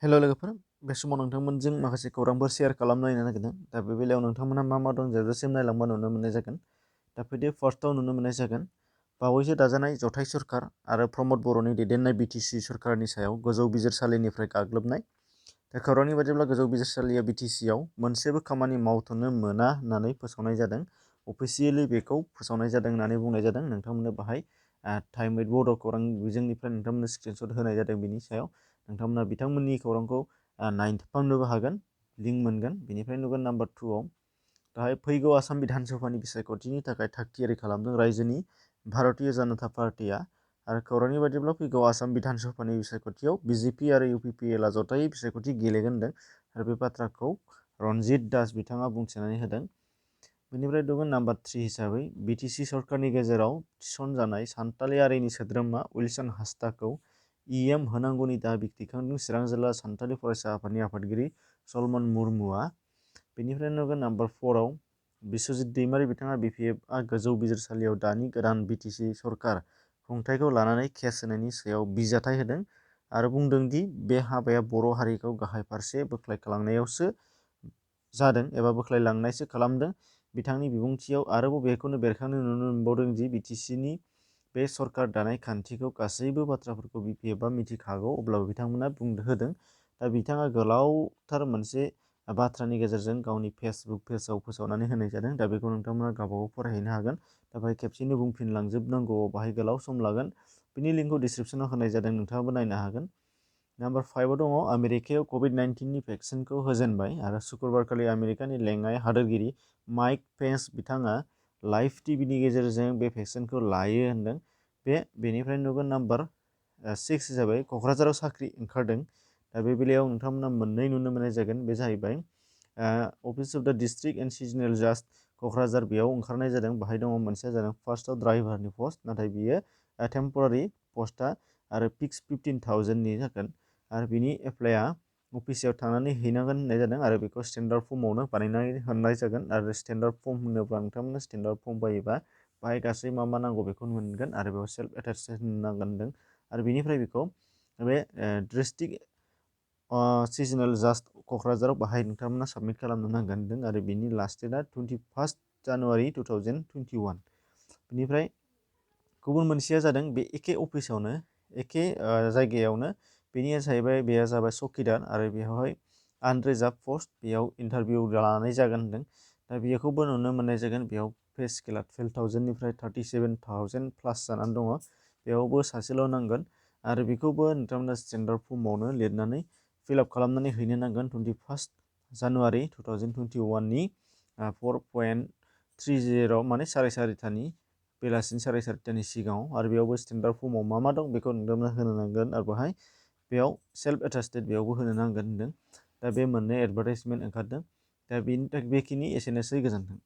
हेल' लोगोफोर, बे समाव नोंथांमोनजों माखासे खौरांफोर शेयार खालामनो नागिरदों। दा बे बेलायाव नोंथांमोनहा मा दं जोबजासिम नायलांबा नुनो मोननाय जागोन। दा फैदो फार्स्टआव नुनो मोननाय जागोन बावैसो दाजानाय जथाय सरकार आरो प्रमद बर'नि दैदेननाय बिटिसि सरकारनि सायाव गोजौ बिजिरसालिनिफ्राय गाग्लोबनाय। दा खौरांनि बायदिब्ला गोजौ बिजिरसालिया बिटिसिआव मोनसेबो खामानि मावथ'नो मोना होननानै फोसावनाय जादों। अफिसियेलि बेखौ फोसावनाय जादों होननानै बुंनाय जादों। नोंथांमोननो बाहाय टाइम वेट बड' खौरां बिजोंनिफ्राय नोंथांमोननो स्क्रिनशट होनाय जादों। बिनि सायाव नोंथांमोना बिथांमोननि खौरांखौ नायनोबो हागोन, लिंक मोनगोन। बेनिफ्राय नुगोन नाम्बार 2आव दाहाय फैगौ आसाम बिधान सभानि बिसायख'थिनि थाखाय थागथियारि खालामदों रायजोनि भारतीय जनता पार्टीआ। आरो खौरांनि बायदिब्ला फैगौ आसाम बिधान सभानि बिसायख'थियाव बिजेपि आरो इउपिपिएलआ जथायै बिसायख'थि गेलेगोन होनदों। आरो बे बाथ्राखौ रनजित दास बिथाङा बुंथिनानै होदों। बेनिफ्राय दङ नाम्बार 3 हिसाबै बिटिसि सरकारनि गेजेराव थिसनजानाय सान्थालि हारिनि सोद्रोमा उइलसन हासदाखौ इएम होनांगौनि दाबि दैखांदों चिरां जिल्ला सान्थालि फरायसा आफादनि आफादगिरि सलमन मुर्मुआ। बेनिफ्राय नुगोन नाम्बार 4आव बिस्वजित दैमारि बिथाङा बिपिएफआ गोजौ बिजिरसालियाव दानि गोदान बिटिसि सरकार खुंथायखौ लानानै केस होनायनि सायाव बिजाथाइ होदों आरो बुंदों दि बे हाबाया बर' हारिखौ गाहाय फारसे बोख्लायलांनायावसो जादों एबा बोख्लायलांनायसो खालामदों। बिथांनि बिबुंथियाव आरोबाव बेखौनो बेरखांनो नुनो मोनबावदों दि बिटिसिनि बे सरकार दानाय खान्थिखौ गासैबो बाथ्राफोरखौ बिपिएफआ मिथिखागौ, अब्लाबो बिथांमोना होदों। दा बिथाङा गोलावथार मोनसे बाथ्रानि गेजेरजों गावनि फेसबुक पेजाव फोसावनानै होनाय जादों। दा बेखौ नोंथांमोना गावबागाव फरायहैनो हागोन। दा बेहाय खेबसेनो बुंफिनलांजोबनांगौआव बाहाय गोलाव सम लागोन। बिनि लिंकखौ डिसक्रिपसनाव होनाय जादों, नोंथाङाबो नायनो हागोन। नाम्बार 5आव दङ आमेरिकायाव कभिड-19नि भेक्सिनखौ होजेनबाय आरो शुक्रबारखालि आमेरिकानि लेङाइ हादोरगिरि माइक पेन्स बिथाङा लाइभ टिभिनि गेजेरजों बे भेक्सिनखौ लायो होनदों। बेनिफ्राय नुगोन नाम्बार 6 हिसाबै क'क्राझाराव साख्रि ओंखारदों। दा बे बेलायाव नोंथांमोना मोननै नुनो मोननाय जागोन। बे जाहैबाय अफिस अफ द डिस्ट्रिक्ट एन्ड सिजनेल जाज क'क्राझार, बेयाव ओंखारनाय जादों। बाहाय दङ मोनसेया जादों फार्स्टआव ड्राइभारनि पस्ट, नाथाय बियो टेम्परारि पस्टआ आरो फिक्स 15,000नि जागोन। आरो बिनि एप्लाइआ अफिसाव थांनानै हैनांगोन होननाय जादों आरो बेखौ स्टेन्डार्ड फर्मावनो बानायनानै होनाय जागोन। आरो स्टेन्डार्ड फर्म होनोब्ला नोंथांमोना स्टेन्डार्ड फर्म बायोबा बाहाय गासै मा नांगौ बेखौ मोनगोन आरो बेयाव सेल्फ एटेस्टेड होनांगोन होनदों। आरो बिनिफ्राय बेखौ बे डिस्ट्रिक्ट सिजनेल जाज क'क्राझाराव बाहाय नोंथांमोना साबमिट खालामनो नांगोन होनदों। आरो बिनि लास्ट डेटआ 21 जानुवारि 2021। बेनिफ्राय गुबुन मोनसेया जादों बे एखे अफिसावनो एखे जायगायावनो, बेनिया जाहैबाय बेयो जाबाय चौकीदार आरो बेवहाय आनरिजार्भ पस्ट, बेयाव इन्टारभिउ लानाय जागोन होनदों। दा बेखौबो नुनो मोननाय जागोन। बेयाव पे स्केला 12,000निफ्राय 37,000 प्लास जानानै दङ। बेयावबो सासेल' नांगोन आरो बेखौबो नोंथांमोना स्टेन्डार्ड फर्मावनो लिरनानै फिलआप खालामनानै हैनो नांगोन 21 जानुवारि 2021नि 4.30 माने 4:30 बेलासिनि 4:30 सिगाङाव। आरो बेयावबो स्टेन्डार्ड फर्माव मा दं बेखौ नोंथांमोना होनो नांगोन आरो बेहाय बेयाव सेल्फ एटेस्टेड बेयावबो होनो नांगोन होनदों। दा बे मोननै एडभार्टाइजमेन्ट ओंखारदों। दा बेखिनि एसेनोसै, गोजोन्थों।